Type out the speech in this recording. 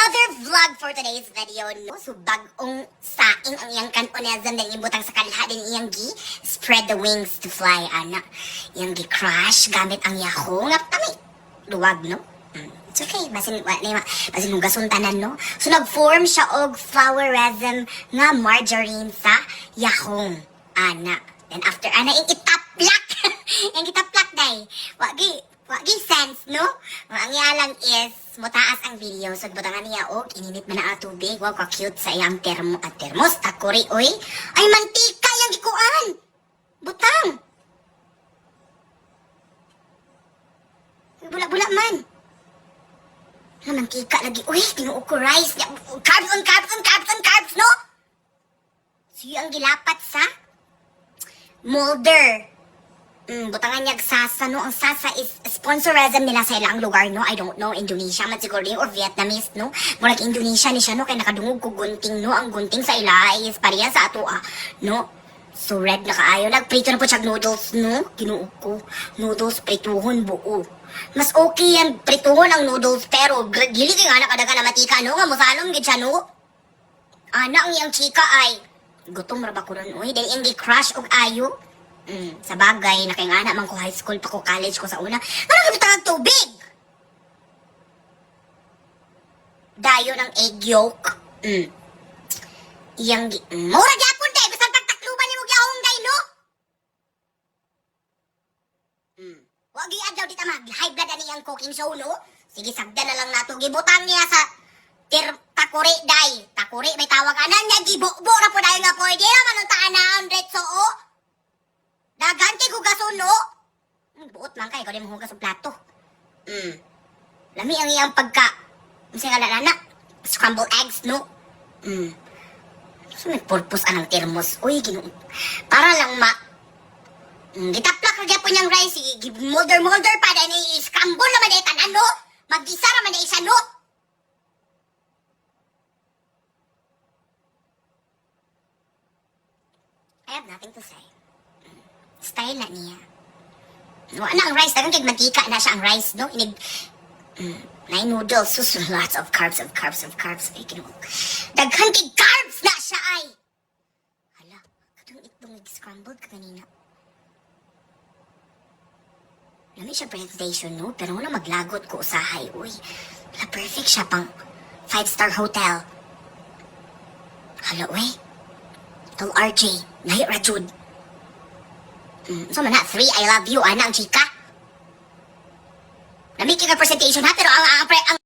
another vlog for today's video. No? So, bagong saing ang iyang kanunesm na ibutang sa kalha din iyang spread the wings to fly, ana. Iyang crush gamit ang Yahoo. Nga tami, luwag, no? It's okay, basin hugason tanan, no? So, nag-form siya og flowerism nga margarine sa Yahoo, ana. Then after, ana, yung itaplak. Yung itaplak, day. Wagi sense, no? Ang iya lang is, mutaas ang video. So, butangan niya, ininit man na ang tubig. Wow, ka-cute sa iyang termos. Takuri, oy. Ay, mantika yung gikuan. Butang. Bula-bula man. Mantika lagi. Uy, tinuok ko rice. Carbs on carbs, no? So, yung gilapat sa molder. Butangan niya Sasa, no? Ang Sasa is sponsorism nila sa ilang lugar, no? I don't know, Indonesia man siguro yun, or Vietnamese, no? Murag Indonesia ni siya, no? Kaya nakadungog ko gunting, no? Ang gunting sa ila is pareha sa ato, no? So, red na kaayo. Nagprito na po siya noodles, no? Kinuog ko. Noodles, prituhon, buo. Mas okay yan, prituhon ang noodles, pero gili kay nga nakadaga na matika, no? Nga musalong gid siya, no? Ana, ang iyang chika ay, gutom ra ba ko ron, uy? Dahil yung crush og ayo. Sa bagay, nakingana man ko high school pa ko, college ko sa una. Ano ka bitang tubig? Dayo ng egg yolk. Iyang mura gyapon day, basta pagtakluban niyo gyahong day, no? Wag adlaw dita mag-high blood ani ang cooking show, no? Sige, sagda na lang nato. Gibutang niya sa takuri day. Takuri, may tawag anan niya, gibo-bo na po dayo nga po. Di naman ang taanaan, retso, dagan kay hugason, no? Buot man kay, ikaw din mong hugas ang plato. Lami ang iyang pagka, masay nga lalana, scrambled eggs, no? So, may purpose anang termos. Uy, para lang gitaplak lagyan po niyang rice, molder pa, dahil scramble naman na itanan, no? Mag-isa naman na isa, no? I have nothing to say. Style na niya. Wala ang rice. Dagang kay mantika na siya ang rice, no? Inig, na noodles. So, lots of carbs. Ay, daghan kay carbs na siya, ay. Hala, katong itong scrambled ka kanina. Lami siya presentation, no? Pero wala maglagot ko usahay, uy. Hala, perfect siya pang 5-star hotel. Hala, uy. Tol RJ, nahi Rajud. So man na, 3, I love you, ana ang chika. Namiki ka presentation ha, pero ang